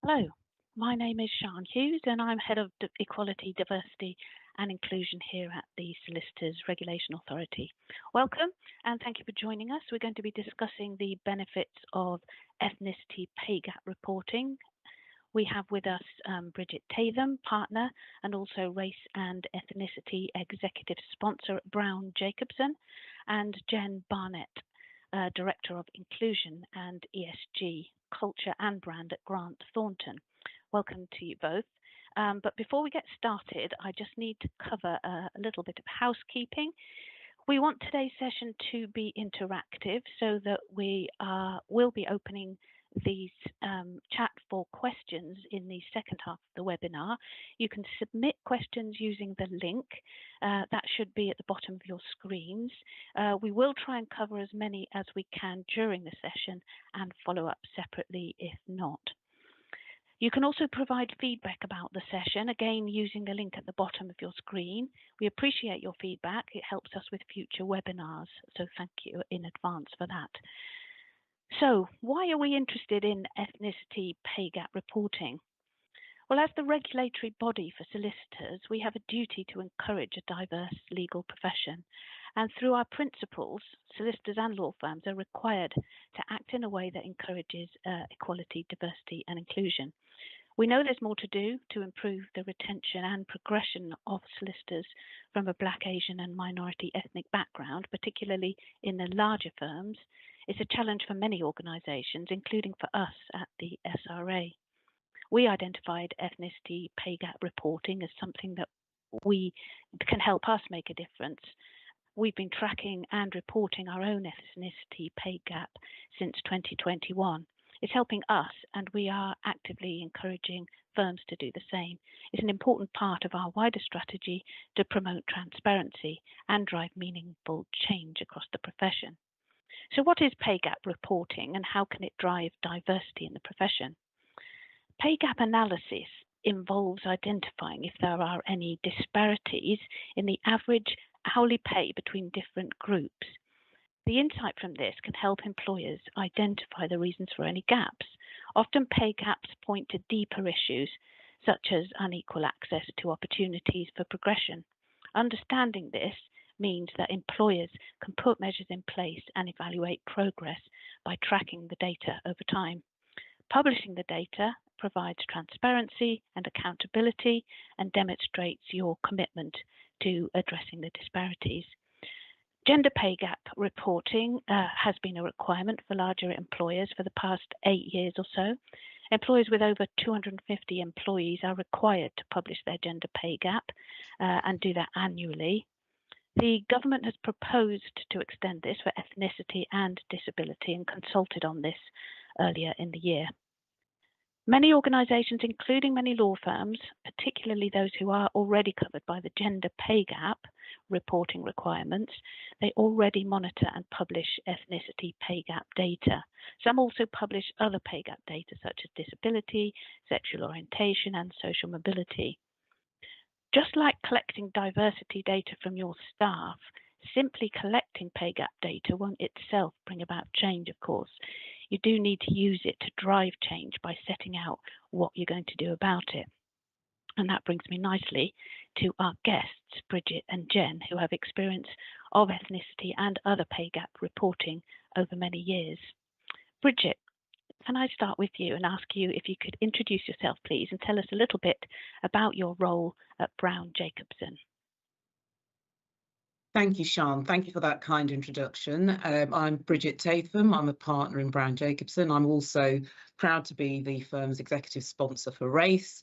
Hello, my name is Sian Hughes and I'm Head of Equality, Diversity and Inclusion here at the Solicitors Regulation Authority. Welcome and thank you for joining us. We're going to be discussing the benefits of ethnicity pay gap reporting. We have with us Bridget Tatham, partner, and also race and ethnicity executive sponsor at Brown Jacobson, and Jen Barnett, Director of Inclusion and ESG, Culture and Brand at Grant Thornton. Welcome to you both. But before we get started, I just need to cover a little bit of housekeeping. We want today's session to be interactive so that we will be opening these chat for questions in the second half of the webinar. You can submit questions using the link that should be at the bottom of your screens. We will try and cover as many as we can during the session and follow up separately if not. You can also provide feedback about the session, again using the link at the bottom of your screen. We appreciate your feedback. It helps us with future webinars, so thank you in advance for that. So why are we interested in ethnicity pay gap reporting? Well, as the regulatory body for solicitors, we have a duty to encourage a diverse legal profession. And through our principles, solicitors and law firms are required to act in a way that encourages equality, diversity and inclusion. We know there's more to do to improve the retention and progression of solicitors from a Black, Asian and minority ethnic background, particularly in the larger firms. It's a challenge for many organisations, including for us at the SRA. We identified ethnicity pay gap reporting as something that can help us make a difference. We've been tracking and reporting our own ethnicity pay gap since 2021. It's helping us, and we are actively encouraging firms to do the same. It's an important part of our wider strategy to promote transparency and drive meaningful change across the profession. So what is pay gap reporting and how can it drive diversity in the profession? Pay gap analysis involves identifying if there are any disparities in the average hourly pay between different groups. The insight from this can help employers identify the reasons for any gaps. Often pay gaps point to deeper issues, such as unequal access to opportunities for progression. Understanding this means that employers can put measures in place and evaluate progress by tracking the data over time. Publishing the data provides transparency and accountability and demonstrates your commitment to addressing the disparities. Gender pay gap reporting has been a requirement for larger employers for the past 8 years or so. Employers with over 250 employees are required to publish their gender pay gap and do that annually. The government has proposed to extend this for ethnicity and disability and consulted on this earlier in the year. Many organisations, including many law firms, particularly those who are already covered by the gender pay gap reporting requirements, they already monitor and publish ethnicity pay gap data. Some also publish other pay gap data such as disability, sexual orientation and social mobility. Just like collecting diversity data from your staff, simply collecting pay gap data won't itself bring about change, of course. You do need to use it to drive change by setting out what you're going to do about it. And that brings me nicely to our guests, Bridget and Jen, who have experience of ethnicity and other pay gap reporting over many years. Bridget, can I start with you and ask you if you could introduce yourself, please, and tell us a little bit about your role at Brown Jacobson? Thank you, Sian. Thank you for that kind introduction. I'm Bridget Tatham. I'm a partner in Brown Jacobson. I'm also proud to be the firm's executive sponsor for RACE.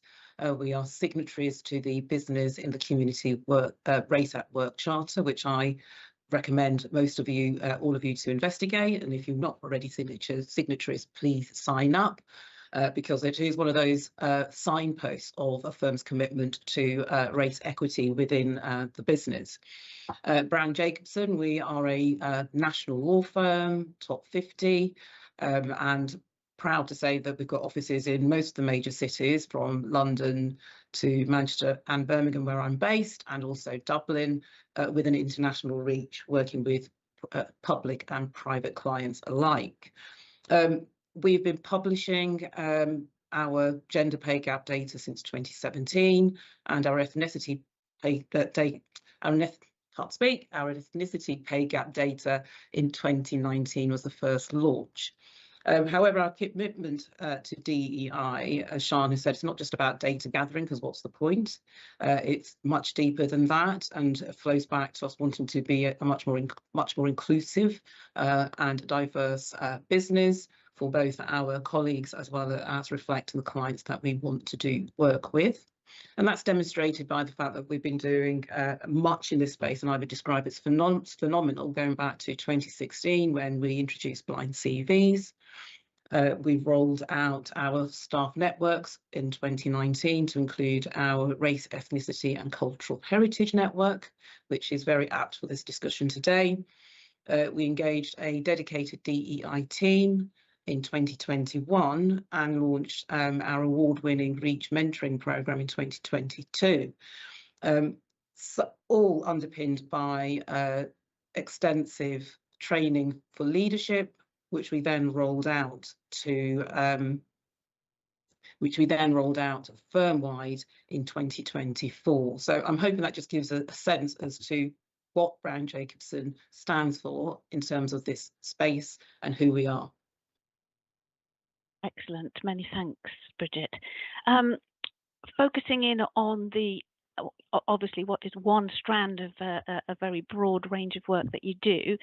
We are signatories to the Business in the Community Race at Work Charter, which I recommend most of you, all of you, to investigate. And if you're not already signatories, please sign up. Because it is one of those signposts of a firm's commitment to race equity within the business. Brown Jacobson, we are a national law firm, top 50, and proud to say that we've got offices in most of the major cities, from London to Manchester and Birmingham, where I'm based, and also Dublin, with an international reach, working with public and private clients alike. We've been publishing our gender pay gap data since 2017, and our ethnicity pay data, our ethnicity pay gap data in 2019 was the first launch. However, our commitment to DEI, as Sian has said, it's not just about data gathering, because what's the point? It's much deeper than that, and flows back to us wanting to be a much more inclusive and diverse business for both our colleagues as well as reflecting the clients that we want to do work with. And that's demonstrated by the fact that we've been doing much in this space, and I would describe it as phenomenal, going back to 2016 when we introduced blind CVs. We've rolled out our staff networks in 2019 to include our race, ethnicity and cultural heritage network, which is very apt for this discussion today. We engaged a dedicated DEI team in 2021 and launched our award-winning Reach mentoring programme in 2022. So all underpinned by extensive training for leadership, which we then rolled out firm-wide in 2024. So I'm hoping that just gives a sense as to what Brown Jacobson stands for in terms of this space and who we are. Excellent. Many thanks, Bridget. Focusing in on the obviously what is one strand of a very broad range of work that you do,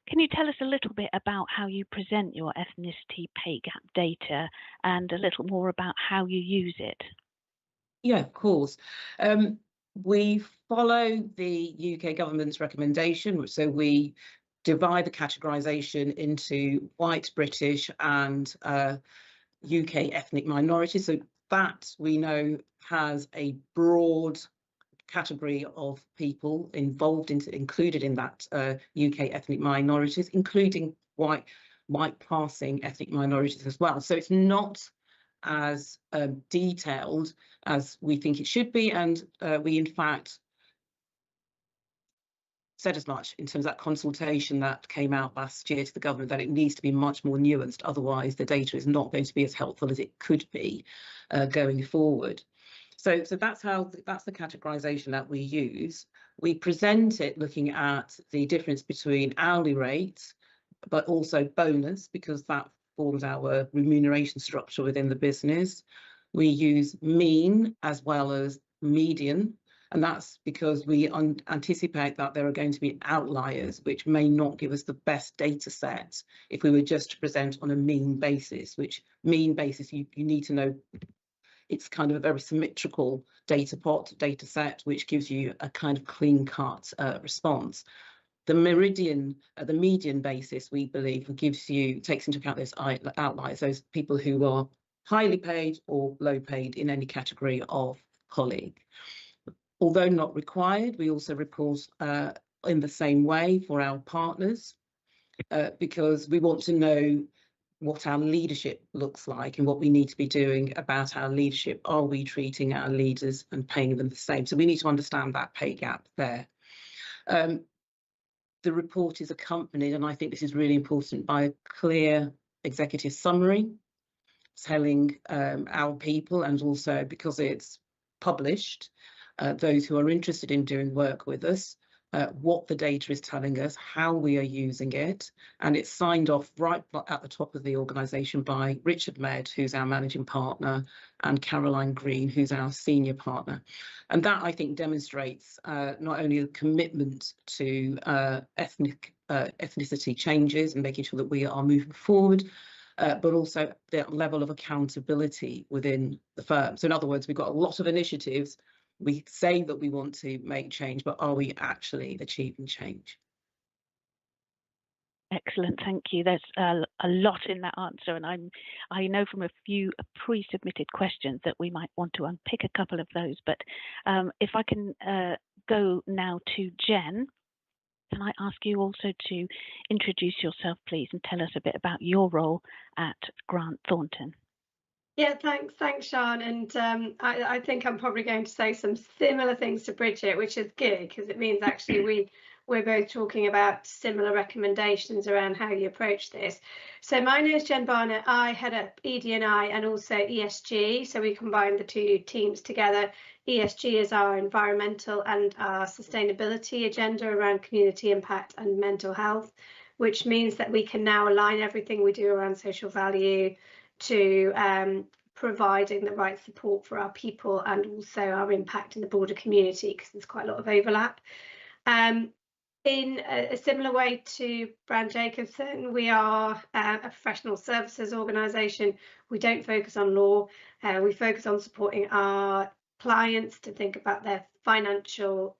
can you tell us a little bit about how you present your ethnicity pay gap data and a little more about how you use it? Yeah, of course. We follow the UK government's recommendation, so we divide the categorisation into white, British and UK ethnic minorities. So that we know has a broad category of people included in that UK ethnic minorities, including white passing ethnic minorities as well. So it's not as detailed as we think it should be, and we in fact said as much in terms of that consultation that came out last year to the government, that it needs to be much more nuanced, otherwise the data is not going to be as helpful as it could be going forward. So that's the categorisation that we use. We present it looking at the difference between hourly rates, but also bonus, because that forms our remuneration structure within the business. We use mean as well as median, and that's because we anticipate that there are going to be outliers which may not give us the best data set if we were just to present on a mean basis, which mean basis you need to know it's kind of a very symmetrical data set, which gives you a kind of clean cut response. The median basis, we believe, takes into account those outliers, those people who are highly paid or low paid in any category of colleague. Although not required, we also report in the same way for our partners, because we want to know what our leadership looks like and what we need to be doing about our leadership. Are we treating our leaders and paying them the same? So we need to understand that pay gap there. The report is accompanied, and I think this is really important, by a clear executive summary telling our people, and also because it's published, those who are interested in doing work with us, what the data is telling us, how we are using it, and it's signed off right at the top of the organisation by Richard Med, who's our managing partner, and Caroline Green, who's our senior partner. And that, I think, demonstrates not only the commitment to ethnicity changes and making sure that we are moving forward, but also the level of accountability within the firm. So in other words, we've got a lot of initiatives. We say that we want to make change, but are we actually achieving change? Excellent, thank you. There's a lot in that answer, and I know from a few pre-submitted questions that we might want to unpick a couple of those. But if I can go now to Jen, can I ask you also to introduce yourself, please, and tell us a bit about your role at Grant Thornton? Yeah, thanks, Sian. And I think I'm probably going to say some similar things to Bridget, which is good, because it means actually we're both talking about similar recommendations around how you approach this. So my name is Jen Barnett. I head up ED&I and also ESG. So we combine the two teams together. ESG is our environmental and our sustainability agenda around community impact and mental health, which means that we can now align everything we do around social value to providing the right support for our people and also our impact in the broader community, because there's quite a lot of overlap. In a similar way to Brand Jacobson, we are a professional services organisation. We don't focus on law. We focus on supporting our clients to think about their financial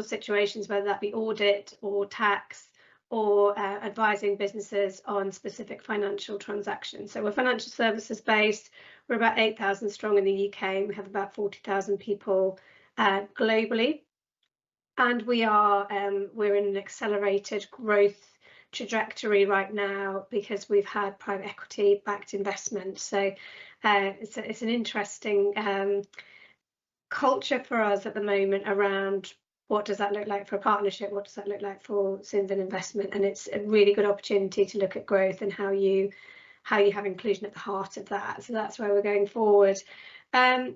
situations, whether that be audit or tax, or advising businesses on specific financial transactions. So we're financial services based. We're about 8,000 strong in the UK. We have about 40,000 people globally. And we're in an accelerated growth trajectory right now because we've had private equity backed investment. So it's an interesting culture for us at the moment around what does that look like for a partnership, what does that look like for an investment, and it's a really good opportunity to look at growth and how you have inclusion at the heart of that. So that's where we're going forward. And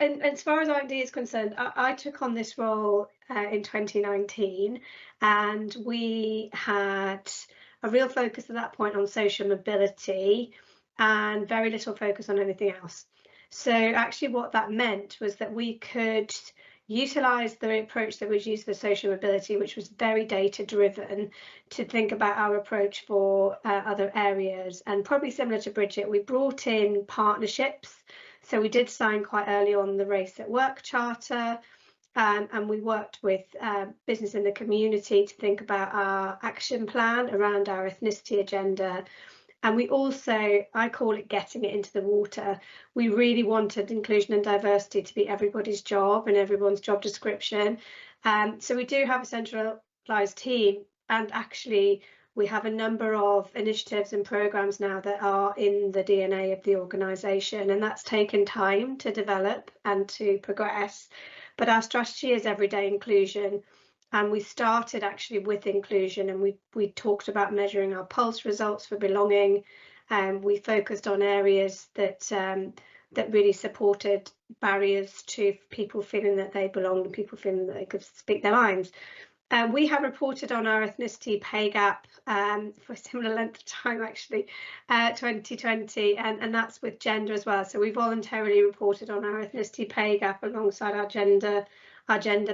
as far as R&D is concerned, I took on this role in 2019, and we had a real focus at that point on social mobility and very little focus on anything else. So actually what that meant was that we could utilise the approach that was used for social mobility, which was very data driven, to think about our approach for other areas. And probably similar to Bridget, we brought in partnerships. So we did sign quite early on the Race at Work Charter, and we worked with business in the community to think about our action plan around our ethnicity agenda. And we also, I call it getting it into the water. We really wanted inclusion and diversity to be everybody's job and everyone's job description. So we do have a centralised team, and actually we have a number of initiatives and programmes now that are in the DNA of the organisation, and that's taken time to develop and to progress. But our strategy is everyday inclusion. And we started actually with inclusion, and we talked about measuring our pulse results for belonging. We focused on areas that really supported barriers to people feeling that they belonged and people feeling that they could speak their minds. We have reported on our ethnicity pay gap for a similar length of time, actually, 2020, and that's with gender as well. So we voluntarily reported on our ethnicity pay gap alongside our gender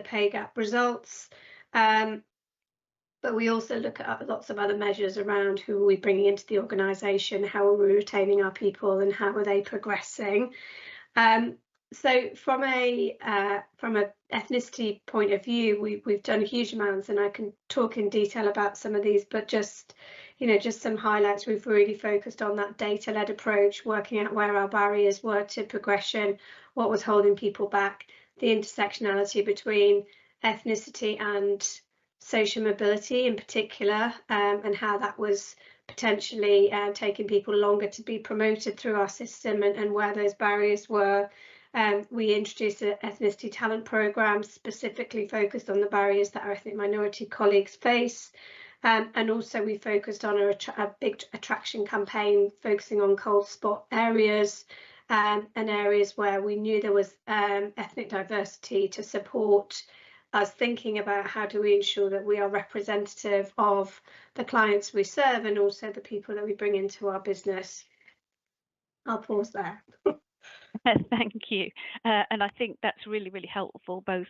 pay gap results. But we also look at lots of other measures around who are we bringing into the organisation, how are we retaining our people, and how are they progressing. So from a ethnicity point of view, we've done huge amounts, and I can talk in detail about some of these, but just some highlights. We've really focused on that data-led approach, working out where our barriers were to progression, what was holding people back, the intersectionality between ethnicity and social mobility in particular, and how that was potentially taking people longer to be promoted through our system, and where those barriers were. We introduced an ethnicity talent programme specifically focused on the barriers that our ethnic minority colleagues face. And also we focused on a big attraction campaign focusing on cold spot areas, and areas where we knew there was ethnic diversity to support us thinking about how do we ensure that we are representative of the clients we serve and also the people that we bring into our business. I'll pause there. Thank you. And I think that's really, really helpful. Both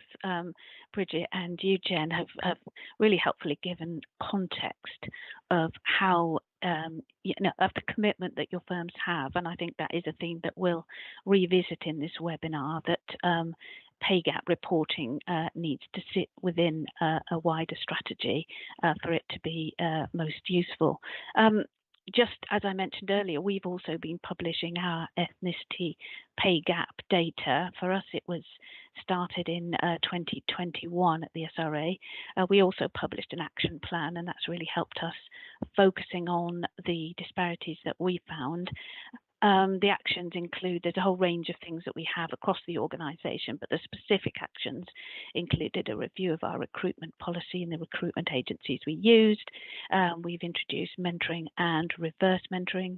Bridget and you, Jen, have really helpfully given context of how, of the commitment that your firms have. And I think that is a theme that we'll revisit in this webinar, that pay gap reporting needs to sit within a wider strategy for it to be most useful. Just as I mentioned earlier, we've also been publishing our ethnicity pay gap data. For us, it was started in 2021 at the SRA. We also published an action plan, and that's really helped us focusing on the disparities that we found. The actions include, there's a whole range of things that we have across the organisation, but the specific actions included a review of our recruitment policy and the recruitment agencies we used. We've introduced mentoring and reverse mentoring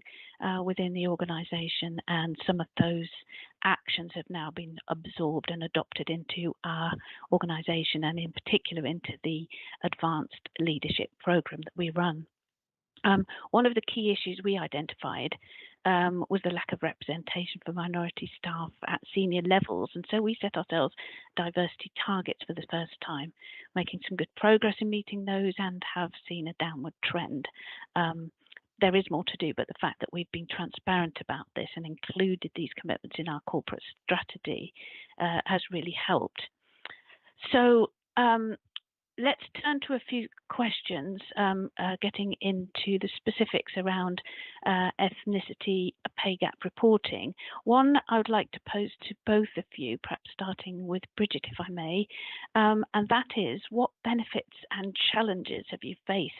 within the organisation, and some of those actions have now been absorbed and adopted into our organisation, and in particular into the advanced leadership programme that we run. One of the key issues we identified was the lack of representation for minority staff at senior levels, and so we set ourselves diversity targets for the first time, making some good progress in meeting those and have seen a downward trend. There is more to do, but the fact that we've been transparent about this and included these commitments in our corporate strategy has really helped. So let's turn to a few questions, getting into the specifics around ethnicity pay gap reporting. One I would like to pose to both of you, perhaps starting with Bridget, if I may, and that is, what benefits and challenges have you faced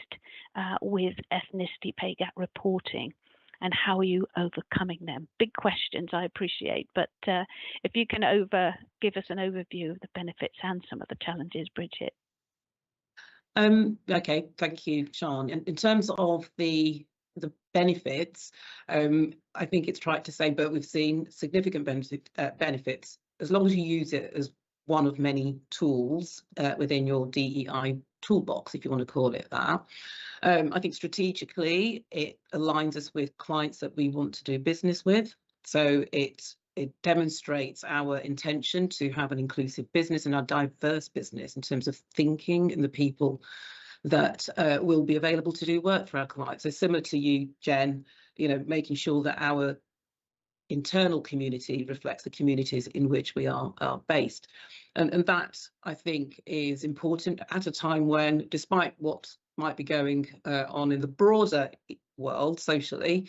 with ethnicity pay gap reporting, and how are you overcoming them? Big questions, I appreciate, but if you can give us an overview of the benefits and some of the challenges, Bridget. Okay, thank you, Sian. In terms of the benefits, I think it's right to say, but we've seen significant benefits as long as you use it as one of many tools within your DEI toolbox, if you want to call it that. I think strategically it aligns us with clients that we want to do business with. So it demonstrates our intention to have an inclusive business and a diverse business in terms of thinking and the people that will be available to do work for our clients. So similar to you, Jen, making sure that our internal community reflects the communities in which we are based. And that, I think, is important at a time when, despite what might be going on in the broader world socially,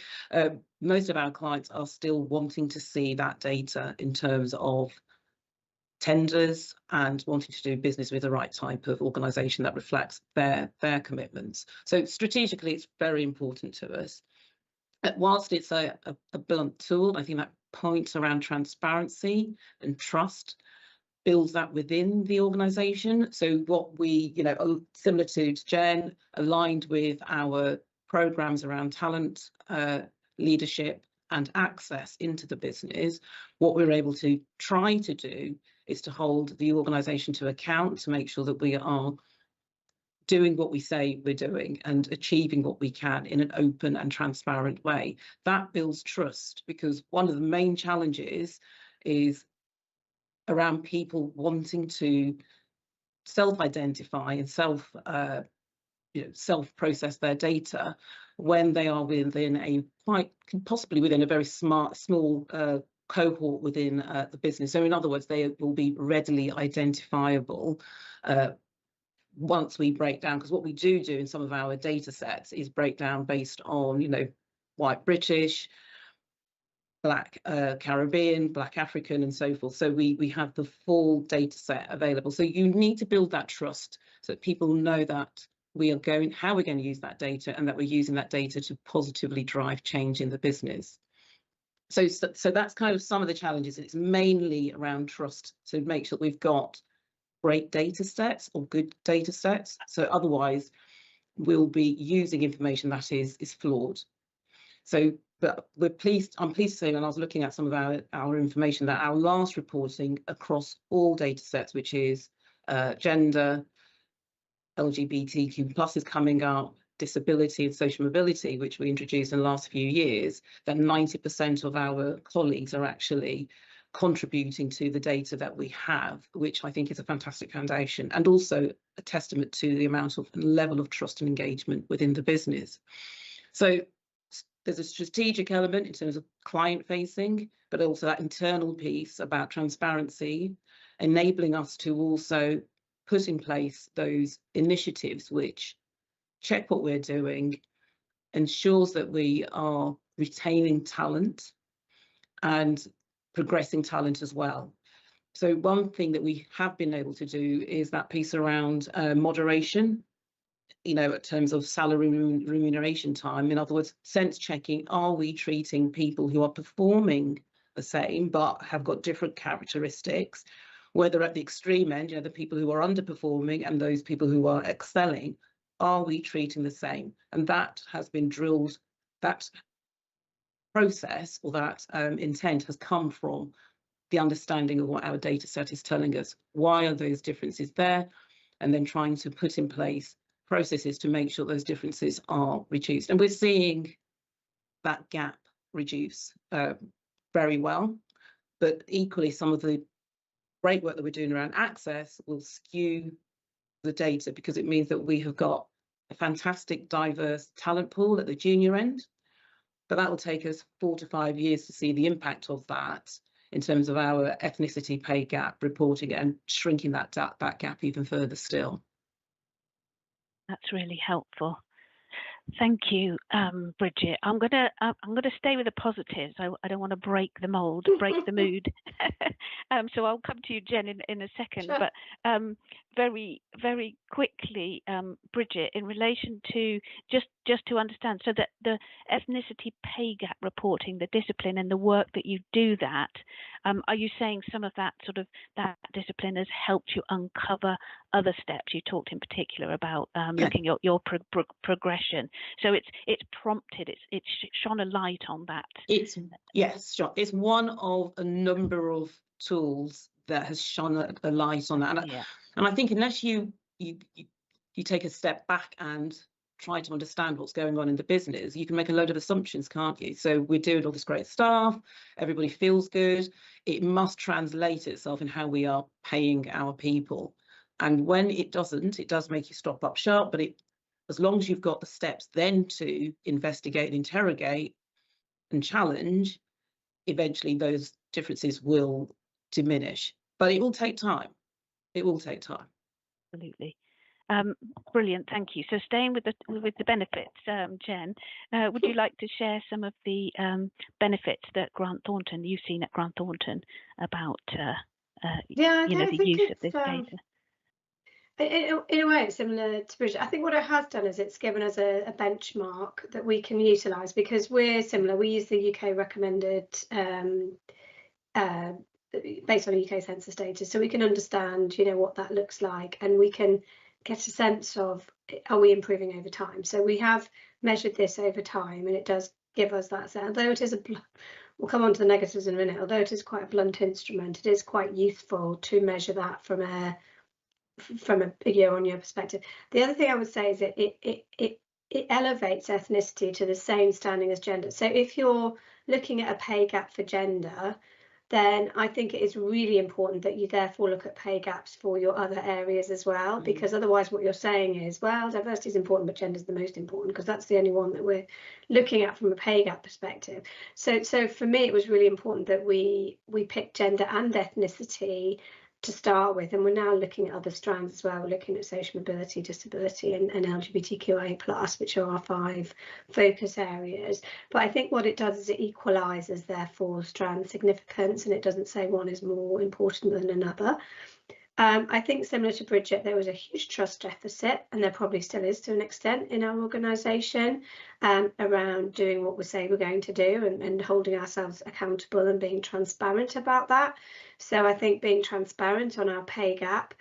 most of our clients are still wanting to see that data in terms of tenders and wanting to do business with the right type of organisation that reflects their commitments. So strategically, it's very important to us. Whilst it's a blunt tool, I think that points around transparency and trust builds that within the organisation. So what we, similar to Jen, aligned with our programs around talent, leadership and access into the business, what we're able to try to do is to hold the organisation to account, to make sure that we are doing what we say we're doing and achieving what we can in an open and transparent way. That builds trust, because one of the main challenges is around people wanting to self-identify and self-process their data when they are within possibly within a very small cohort within the business. So in other words, they will be readily identifiable once we break down, because what we do in some of our data sets is break down based on, white British, Black Caribbean, Black African, and so forth. So we have the full data set available. So you need to build that trust so that people know that how we're going to use that data, and that we're using that data to positively drive change in the business. So that's kind of some of the challenges. It's mainly around trust, to make sure we've got great data sets or good data sets. So otherwise we'll be using information that is flawed. So, but I'm pleased to say, when I was looking at some of our information, that our last reporting across all data sets, which is gender, LGBTQ+ is coming up, disability and social mobility, which we introduced in the last few years, that 90% of our colleagues are actually contributing to the data that we have, which I think is a fantastic foundation, and also a testament to the amount of level of trust and engagement within the business. So there's a strategic element in terms of client facing, but also that internal piece about transparency, enabling us to also put in place those initiatives which check what we're doing, ensures that we are retaining talent and progressing talent as well. So one thing that we have been able to do is that piece around moderation you know, in terms of salary remuneration time. In other words, sense checking, are we treating people who are performing the same but have got different characteristics, whether at the extreme end, you know, the people who are underperforming and those people who are excelling, are we treating the same? And that has been drilled, that process or that intent has come from the understanding of what our data set is telling us. Why are those differences there? And then trying to put in place processes to make sure those differences are reduced. And we're seeing that gap reduce very well. But equally, some of the great work that we're doing around access will skew the data, because it means that we have got a fantastic diverse talent pool at the junior end. But that will take us 4 to 5 years to see the impact of that in terms of our ethnicity pay gap reporting and shrinking that gap even further still. That's really helpful. Thank you, Bridget. I'm gonna stay with the positives. I don't want to break the mold, break the mood. So I'll come to you, Jen, in a second. Sure. But very quickly, Bridget, in relation to just to understand, so that the ethnicity pay gap reporting, the discipline and the work that you do that, are you saying some of that sort of that discipline has helped you uncover other steps? You talked in particular about looking at your progression. So it's prompted, it's shone a light on that. It's it's one of a number of tools that has shone a light on that. And I think unless you take a step back and try to understand what's going on in the business, you can make a load of assumptions, can't you? So we're doing all this great stuff, everybody feels good. It must translate itself in how we are paying our people. And when it doesn't, it does make you stop up short, but as long as you've got the steps then to investigate and interrogate and challenge, eventually those differences will diminish. But it will take time. It will take time. Absolutely. Brilliant, thank you. So staying with the benefits, Jen, would you like to share some of the benefits that you've seen at Grant Thornton about the use of this data? In a way, it's similar to Bridget. I think what it has done is it's given us a benchmark that we can utilise, because we're similar. We use the UK recommended based on UK census data, so we can understand, you know, what that looks like, and we can get a sense of, are we improving over time? So we have measured this over time, and it does give us that sense. Although it is we'll come on to the negatives in a minute. Although it is quite a blunt instrument, it is quite useful to measure that from a year-on-year perspective. The other thing I would say is that it elevates ethnicity to the same standing as gender. So if you're looking at a pay gap for gender, then I think it is really important that you therefore look at pay gaps for your other areas as well, because otherwise what you're saying is, well, diversity is important, but gender is the most important, because that's the only one that we're looking at from a pay gap perspective. So for me, it was really important that we picked gender and ethnicity to start with, and we're now looking at other strands as well. We're looking at social mobility, disability, and LGBTQIA+, which are our 5 focus areas. But I think what it does is it equalises therefore strand significance, and it doesn't say one is more important than another. I think similar to Bridget, there was a huge trust deficit, and there probably still is to an extent in our organisation, around doing what we say we're going to do, and holding ourselves accountable and being transparent about that. So I think being transparent on our pay gap,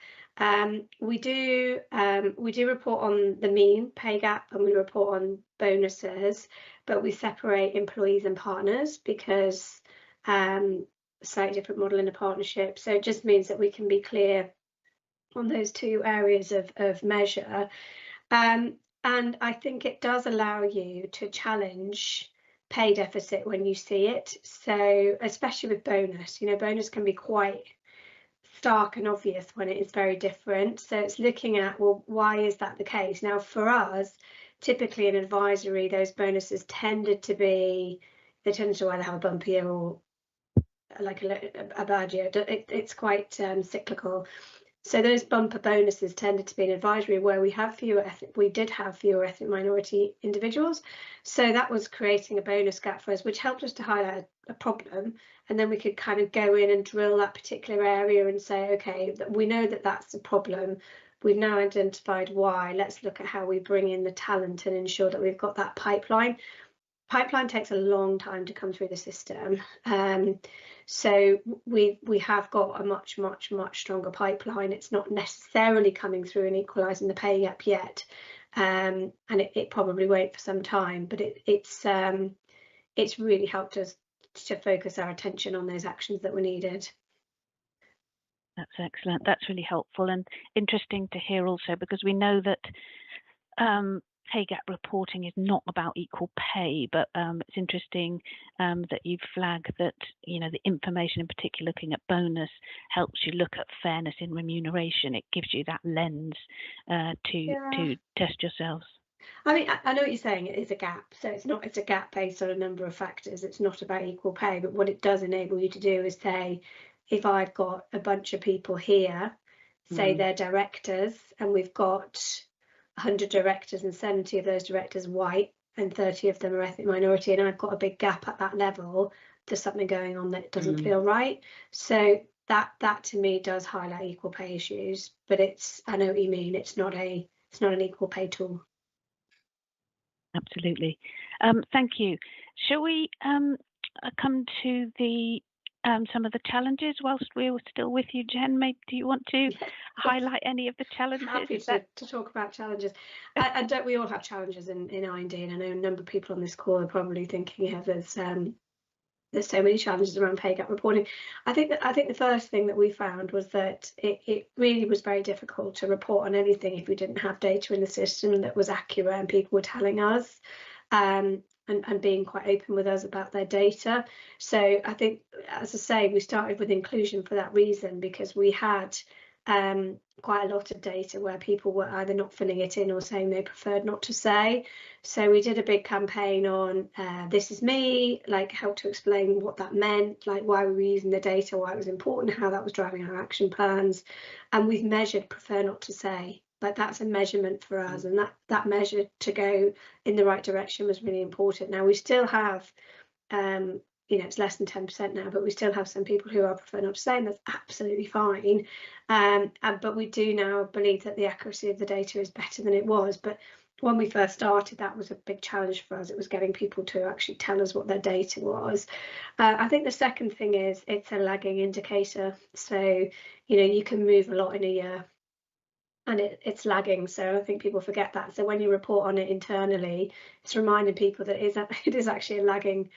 we do report on the mean pay gap, and we report on bonuses, but we separate employees and partners, because slightly different model in a partnership. So it just means that we can be clear on those 2 areas of measure. And I think it does allow you to challenge pay deficit when you see it. So especially with bonus, you know, bonus can be quite stark and obvious when it is very different. So it's looking at, well, why is that the case? Now, for us, typically in advisory, those bonuses tended to either have a bump year or like a bad year. It's quite cyclical. So those bumper bonuses tended to be in advisory, where we did have fewer ethnic minority individuals. So that was creating a bonus gap for us, which helped us to highlight a problem. And then we could kind of go in and drill that particular area and say, okay, we know that that's a problem. we've now identified why. Let's look at how we bring in the talent and ensure that we've got that pipeline. Pipeline takes a long time to come through the system. So we have got a much stronger pipeline. It's not necessarily coming through and equalising the pay gap yet, and it probably won't for some time. But it's really helped us to focus our attention on those actions that were needed. That's excellent. That's really helpful and interesting to hear also, because we know that pay gap reporting is not about equal pay, but it's interesting that you flag that, you know, the information, in particular looking at bonus, helps you look at fairness in remuneration. It gives you that lens to test yourselves. I mean, I know what you're saying. It is a gap, so it's a gap based on a number of factors. It's not about equal pay, but what it does enable you to do is say, if I've got a bunch of people here, say they're directors, and we've got 100 directors and 70 of those directors white and 30 of them are ethnic minority, and I've got a big gap at that level, there's something going on that doesn't feel right. So that to me does highlight equal pay issues, but I know what you mean. It's not an equal pay tool. Absolutely. Thank you. Shall we come to the some of the challenges whilst we're still with you, Jen? Maybe do you want to highlight any of the challenges? Happy to talk about challenges. And don't we all have challenges in I&D? And I know a number of people on this call are probably thinking, yeah, there's so many challenges around pay gap reporting. I think the first thing that we found was that it really was very difficult to report on anything if we didn't have data in the system that was accurate and people were telling us and being quite open with us about their data. So I think, as I say, we started with inclusion for that reason, because we had quite a lot of data where people were either not filling it in or saying they preferred not to say. So we did a big campaign on This Is Me, like help to explain what that meant, like why we were using the data, why it was important, how that was driving our action plans. And we've measured prefer not to say. Like that's a measurement for us, and that measure to go in the right direction was really important. Now we still have you know, it's less than 10% now, but we still have some people who are prefer not to say, and that's absolutely fine. But we do now believe that the accuracy of the data is better than it was. But when we first started, that was a big challenge for us. It was getting people to actually tell us what their data was. I think the second thing is it's a lagging indicator. So, you know, you can move a lot in a year and it's lagging. So I think people forget that. So when you report on it internally, it's reminding people that it is actually a lagging.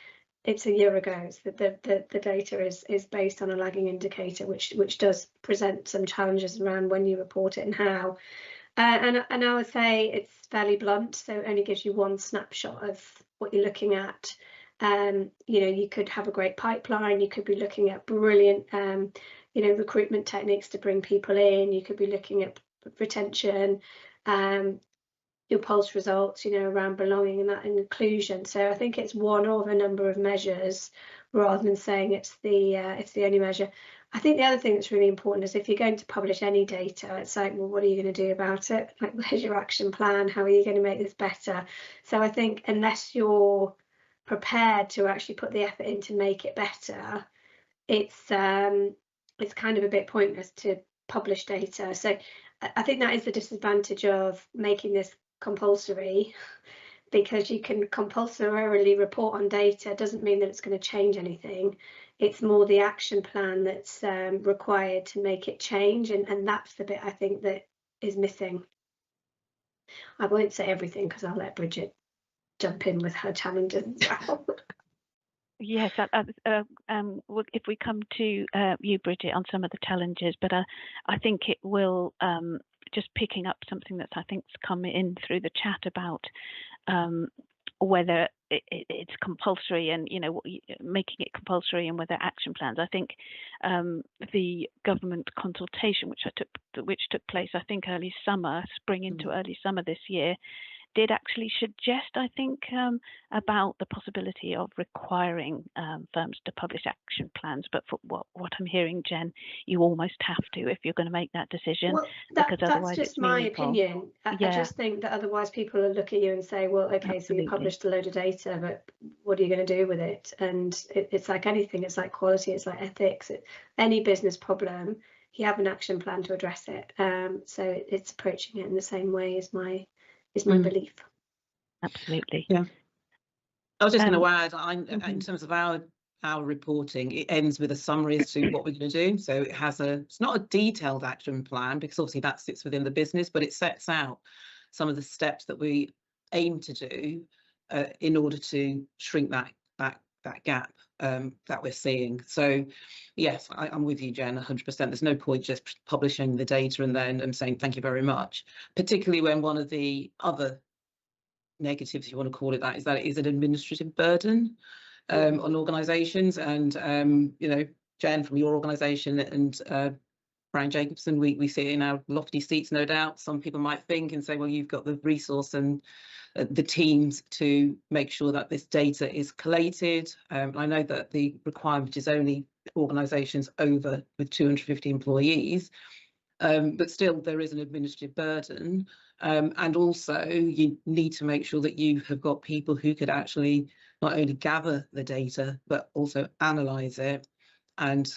It's a year ago. So the data is based on a lagging indicator, which does present some challenges around when you report it and how. And I would say it's fairly blunt, so it only gives you one snapshot of what you're looking at. You know, you could have a great pipeline. You could be looking at brilliant, you know, recruitment techniques to bring people in. You could be looking at retention. Your pulse results, you know, around belonging and that inclusion. So I think it's one of a number of measures rather than saying it's the only measure. I think the other thing that's really important is if you're going to publish any data, it's like, well, what are you going to do about it? Like, where's your action plan? How are you going to make this better? So I think unless you're prepared to actually put the effort in to make it better, it's kind of a bit pointless to publish data. So I think that is the disadvantage of making this compulsory, because you can compulsorily report on data. Doesn't mean that it's going to change anything. It's more the action plan that's required to make it change, and that's the bit I think that is missing. I won't say everything because I'll let Bridget jump in with her challenges as well. Yes, if we come to you, Bridget, on some of the challenges, but I think it will, just picking up something that I think's come in through the chat about whether it's compulsory and, you know, making it compulsory and whether action plans. I think the government consultation, which took place, I think, spring into early summer this year, did actually suggest, I think, about the possibility of requiring firms to publish action plans. But for what I'm hearing, Jen, you almost have to if you're going to make that decision. Well, that's just my opinion. I just think that otherwise people will look at you and say, well, okay, so you published a load of data, but what are you going to do with it? And it's like anything. It's like quality. It's like ethics. Any business problem. you have an action plan to address it. So it's approaching it in the same way as my belief. Absolutely. Yeah. I was just going to add, Mm-hmm. in terms of our reporting, it ends with a summary as to what we're going to do. So it has it's not a detailed action plan, because obviously that sits within the business, but it sets out some of the steps that we aim to do in order to shrink that gap that we're seeing. So yes, I'm with you, Jen, 100%. There's no point just publishing the data and then saying thank you very much, particularly when one of the other negatives, if you want to call it that, is that it is an administrative burden on organisations. And you know, Jen, from your organisation and Brian Jacobson, we sit in our lofty seats, no doubt. Some people might think and say, well, you've got the resource and the teams to make sure that this data is collated. I know that the requirement is only organisations over with 250 employees, but still there is an administrative burden. And also you need to make sure that you have got people who could actually not only gather the data, but also analyse it, and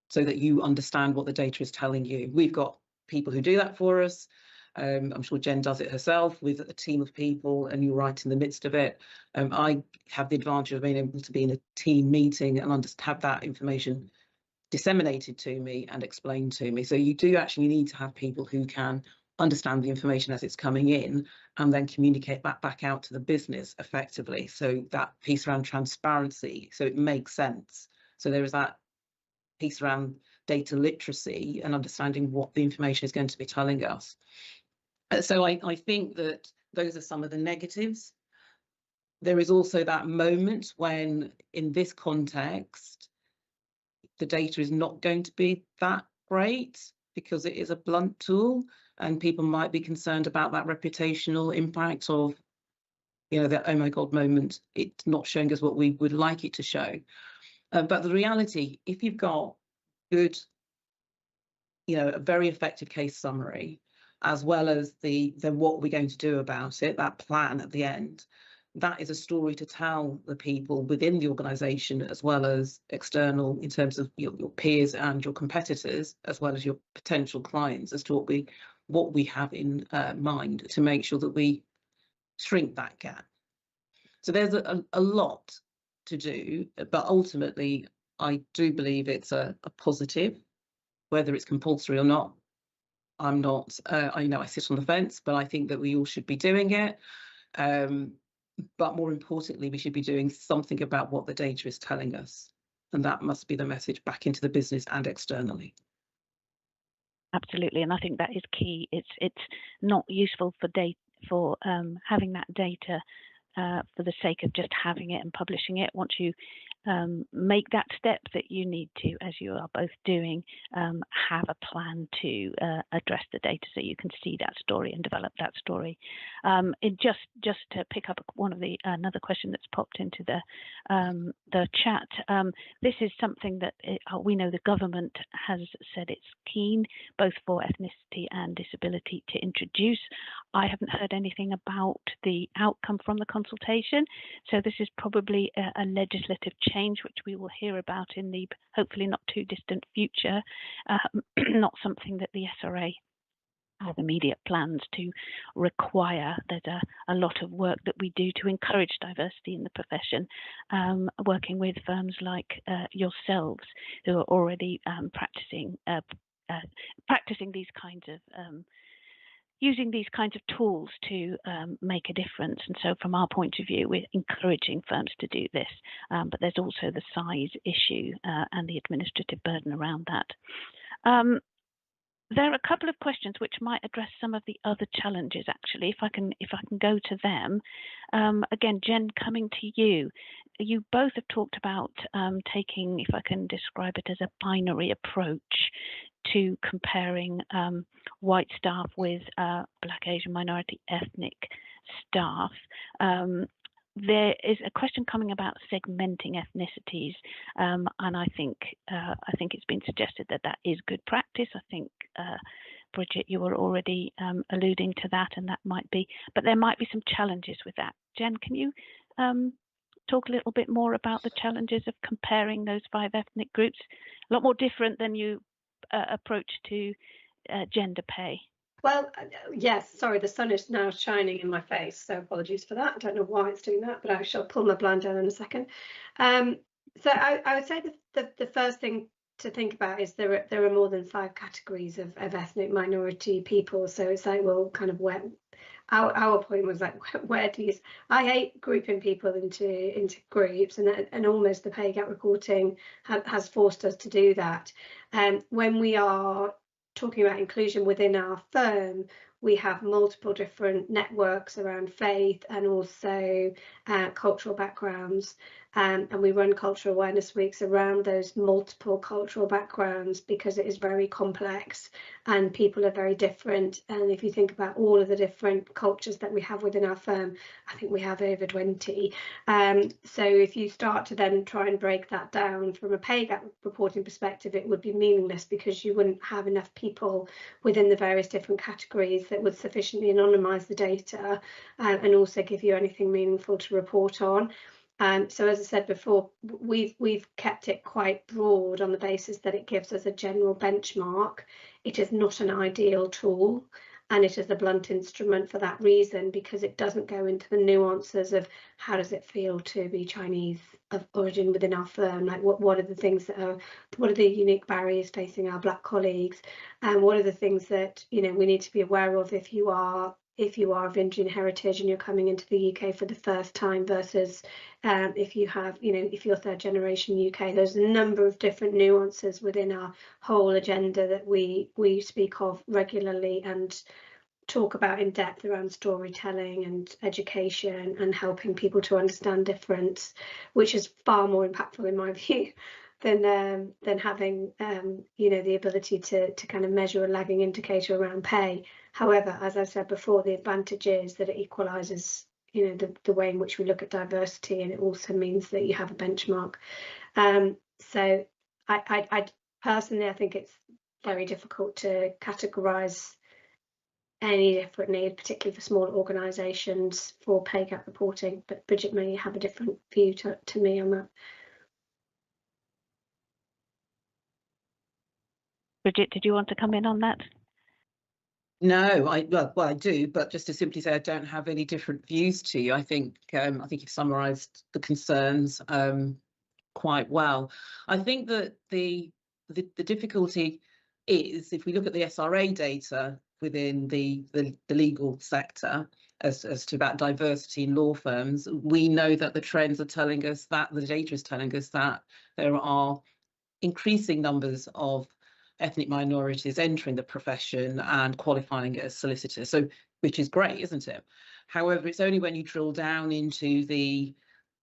so that you understand what the data is telling you. We've got people who do that for us. I'm sure Jen does it herself with a team of people, and you're right in the midst of it. I have the advantage of being able to be in a team meeting and have that information disseminated to me and explained to me. So you do actually need to have people who can understand the information as it's coming in and then communicate that back out to the business effectively. So that piece around transparency, so it makes sense. So there is that piece around data literacy and understanding what the information is going to be telling us. So I think that those are some of the negatives. There is also that moment when, in this context, the data is not going to be that great because it is a blunt tool, and people might be concerned about that reputational impact of, you know, that oh my god moment, it's not showing us what we would like it to show. But the reality, if you've got good, you know, a very effective case summary, as well as the what we're going to do about it, that plan at the end, that is a story to tell the people within the organisation as well as external, in terms of your peers and your competitors, as well as your potential clients, as to what we have in mind to make sure that we shrink that gap. So there's a lot to do, but ultimately I do believe it's a positive. Whether it's compulsory or not, I'm not, I know I sit on the fence, but I think that we all should be doing it. But more importantly, we should be doing something about what the data is telling us. And that must be the message back into the business and externally. Absolutely, and I think that is key. It's not useful for having that data for the sake of just having it and publishing it. Once you make that step that you need to, as you are both doing, have a plan to address the data so you can see that story and develop that story. Just to pick up one of another question that's popped into the chat. This is something that we know the government has said it's keen, both for ethnicity and disability, to introduce. I haven't heard anything about the outcome from the consultation, so this is probably a legislative change which we will hear about in the hopefully not too distant future. Not something that the SRA have immediate plans to require. There's a lot of work that we do to encourage diversity in the profession, working with firms like yourselves, who are already practicing these kinds of using these kinds of tools to make a difference. And so from our point of view, we're encouraging firms to do this, but there's also the size issue and the administrative burden around that. There are a couple of questions which might address some of the other challenges, actually, if I can go to them. Again, Jen, coming to you. You both have talked about taking, if I can describe it as a binary approach to comparing white staff with Black, Asian, minority, ethnic staff. There is a question coming about segmenting ethnicities, and I think it's been suggested that is good practice. I think, Bridget, you were already alluding to that, and that might be, but there might be some challenges with that. Jen, can you talk a little bit more about the challenges of comparing those 5 ethnic groups? A lot more different than you approach to gender pay? Well, yes, sorry, the sun is now shining in my face, so apologies for that. I don't know why it's doing that, but I shall pull my blind down in a second. So I would say the first thing to think about is there are more than 5 categories of ethnic minority people. So it's like, well, kind of where our point was like, where do you? I hate grouping people into groups, and almost the pay gap reporting has forced us to do that. When we are talking about inclusion within our firm, we have multiple different networks around faith and also cultural backgrounds, and we run cultural awareness weeks around those multiple cultural backgrounds because it is very complex and people are very different. And if you think about all of the different cultures that we have within our firm, I think we have over 20. So if you start to then try and break that down from a pay gap reporting perspective, it would be meaningless because you wouldn't have enough people within the various different categories that would sufficiently anonymise the data and also give you anything meaningful to report on. So as I said before, we've kept it quite broad on the basis that it gives us a general benchmark. It is not an ideal tool, and it is a blunt instrument for that reason, because it doesn't go into the nuances of how does it feel to be Chinese of origin within our firm, like what are the things that are, what are the unique barriers facing our Black colleagues, and what are the things that, you know, we need to be aware of if you are of Indian heritage and you're coming into the UK for the first time versus if you have, you know, if you're 3rd generation UK. There's a number of different nuances within our whole agenda that we speak of regularly and talk about in depth around storytelling and education and helping people to understand difference, which is far more impactful in my view than having you know, the ability to kind of measure a lagging indicator around pay. However, as I said before, the advantage is that it equalises, you know, the way in which we look at diversity, and it also means that you have a benchmark. So I personally, I think it's very difficult to categorise any differently, particularly for smaller organisations, for pay gap reporting. But Bridget may have a different view to me on that. Bridget, did you want to come in on that? No, well, I do, but just to simply say I don't have any different views to you. I think you've summarised the concerns quite well. I think that the difficulty is, if we look at the SRA data within the legal sector as to about diversity in law firms, we know that the trends are telling us that, the data is telling us that there are increasing numbers of ethnic minorities entering the profession and qualifying as solicitors, so which is great, isn't it? However, it's only when you drill down into the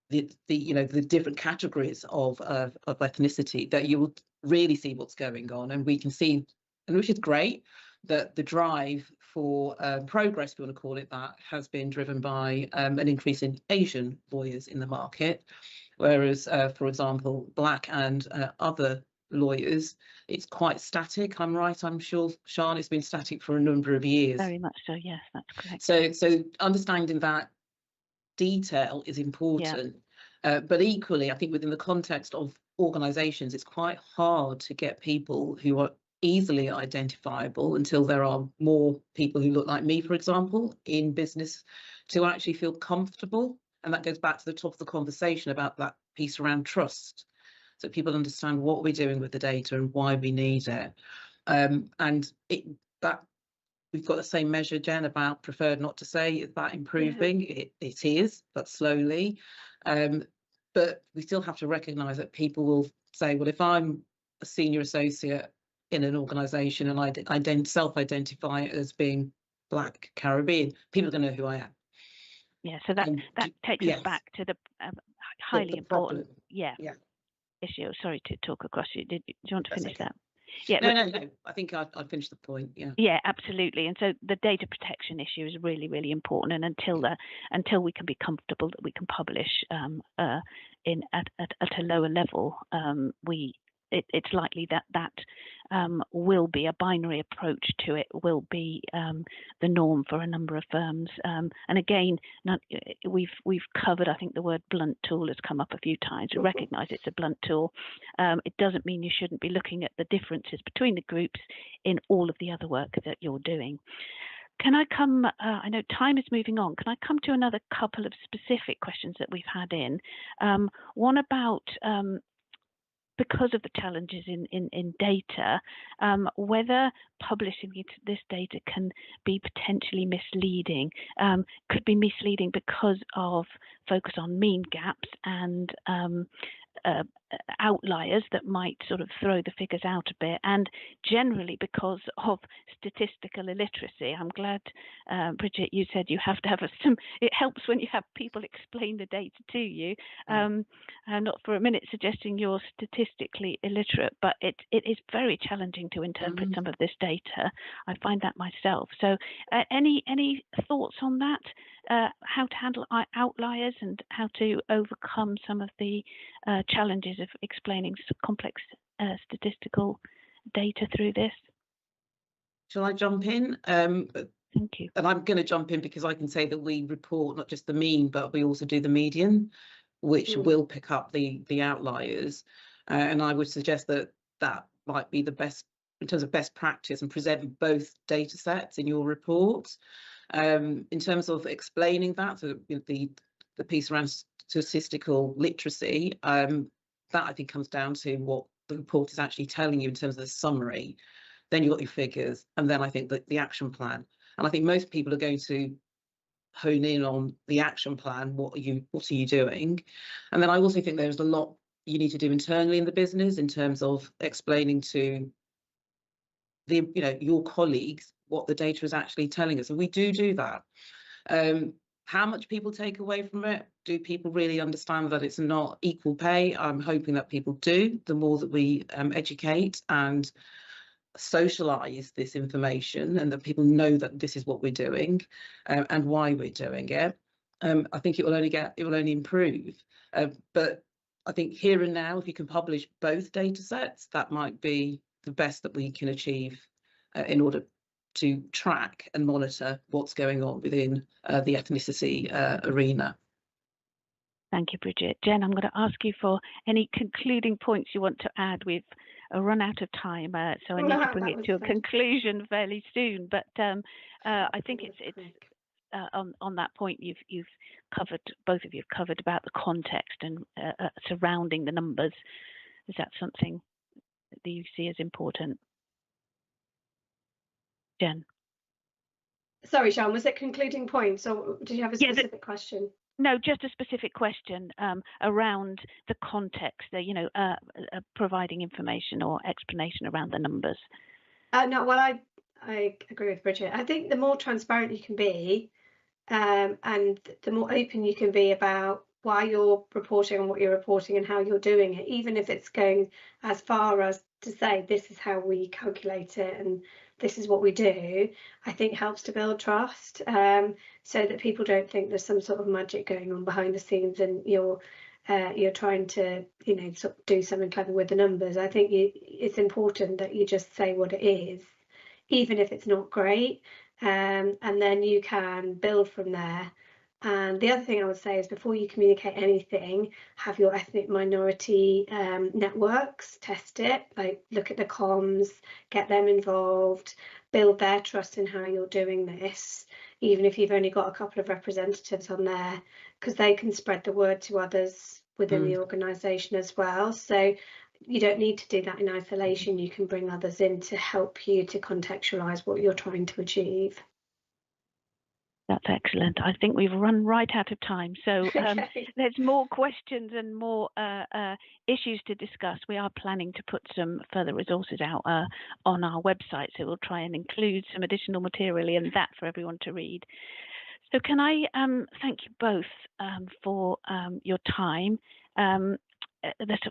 you know, the different categories of ethnicity that you will really see what's going on. And we can see, and which is great, that the drive for progress, if you want to call it that, has been driven by an increase in Asian lawyers in the market, whereas for example, Black and other lawyers, it's quite static. I'm right, I'm sure, Sian, it's been static for a number of years. Very much so, yes, that's correct. So understanding that detail is important. Yeah. But equally, I think within the context of organisations, it's quite hard to get people who are easily identifiable, until there are more people who look like me, for example, in business, to actually feel comfortable. And that goes back to the top of the conversation about that piece around trust. So people understand what we're doing with the data and why we need it. And that we've got the same measure, Jen, about preferred not to say. Is that improving? Yeah. It is, but slowly. But we still have to recognise that people will say, well, if I'm a senior associate in an organisation and I self-identify as being Black Caribbean, people are going to know who I am. Yeah, so that takes us back to the highly important issue. Sorry to talk across you. Do you want to finish that? Yeah. No. I think I'd finished the point. Yeah. Yeah, absolutely. And so the data protection issue is really, really important. And until we can be comfortable that we can publish at a lower level, it's likely that will be a binary approach to it, will be the norm for a number of firms. And again, we've covered, I think the word blunt tool has come up a few times. We recognise it's a blunt tool. It doesn't mean you shouldn't be looking at the differences between the groups in all of the other work that you're doing. Can I come, I know time is moving on, can I come to another couple of specific questions that we've had in? One about, because of the challenges in data, whether publishing this data can be potentially misleading, could be misleading because of focus on mean gaps and outliers that might sort of throw the figures out a bit, and generally because of statistical illiteracy. I'm glad, Bridget, you said you have to have it helps when you have people explain the data to you. I'm not for a minute suggesting you're statistically illiterate, but it is very challenging to interpret some of this data. I find that myself. So any thoughts on that? How to handle outliers and how to overcome some of the challenges of explaining complex statistical data through this? Shall I jump in? Thank you. And I'm going to jump in because I can say that we report not just the mean, but we also do the median, which will pick up the outliers. And I would suggest that that might be the best in terms of best practice, and present both data sets in your report. In terms of explaining that, so the piece around statistical literacy, that I think comes down to what the report is actually telling you in terms of the summary. Then you've got your figures, and then I think that the action plan. And I think most people are going to hone in on the action plan. What are you doing? And then I also think there's a lot you need to do internally in the business in terms of explaining to your colleagues what the data is actually telling us. And we do that. How much people take away from it? Do people really understand that it's not equal pay? I'm hoping that people do. The more that we educate and socialize this information, and that people know that this is what we're doing and why we're doing it, I think it will only improve. But I think here and now, if you can publish both data sets, that might be the best that we can achieve in order to track and monitor what's going on within the ethnicity arena. Thank you, Bridget. Jen, I'm going to ask you for any concluding points you want to add. We've run out of time, so I need to bring it to a conclusion fairly soon. But I think it's on that point you've covered, both of you have covered about the context and surrounding the numbers. Is that something that you see as important? Jen? Sorry, Sian, was it concluding points, or did you have a specific question? No, just a specific question around the context, providing information or explanation around the numbers. No, well, I agree with Bridget. I think the more transparent you can be, and the more open you can be about why you're reporting and what you're reporting and how you're doing it, even if it's going as far as to say this is how we calculate it and this is what we do, I think helps to build trust, so that people don't think there's some sort of magic going on behind the scenes and you're trying to sort of do something clever with the numbers. I think it's important that you just say what it is, even if it's not great, and then you can build from there. And the other thing I would say is, before you communicate anything, have your ethnic minority networks test it, like look at the comms, get them involved, build their trust in how you're doing this, even if you've only got a couple of representatives on there, because they can spread the word to others within the organisation as well. So you don't need to do that in isolation. You can bring others in to help you to contextualise what you're trying to achieve. That's excellent. I think we've run right out of time. So there's more questions and more issues to discuss. We are planning to put some further resources out on our website, so we'll try and include some additional material in that for everyone to read. So can I thank you both for your time.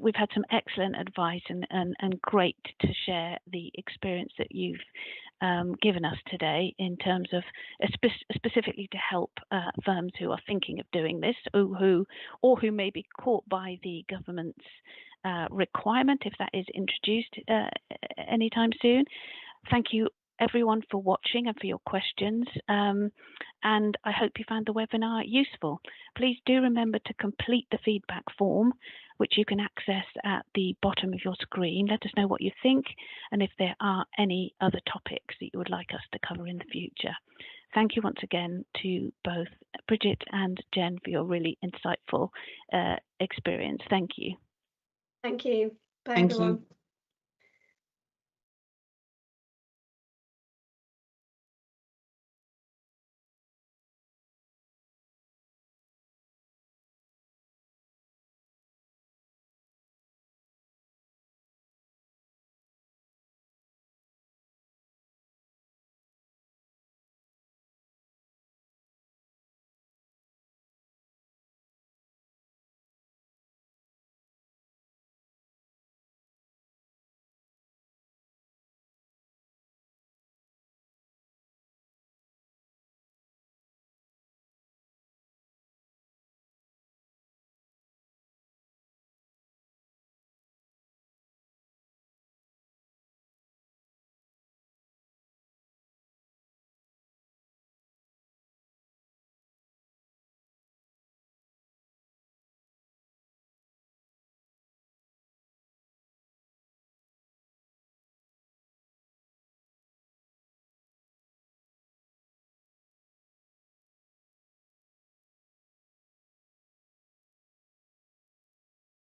We've had some excellent advice and great to share the experience that you've given us today in terms of specifically to help firms who are thinking of doing this, or who may be caught by the government's requirement if that is introduced anytime soon. Thank you everyone for watching and for your questions, and I hope you found the webinar useful. Please do remember to complete the feedback form, which you can access at the bottom of your screen. Let us know what you think and if there are any other topics that you would like us to cover in the future. Thank you once again to both Bridget and Jen for your really insightful experience. Thank you. Thank you. Bye, Thank everyone. you.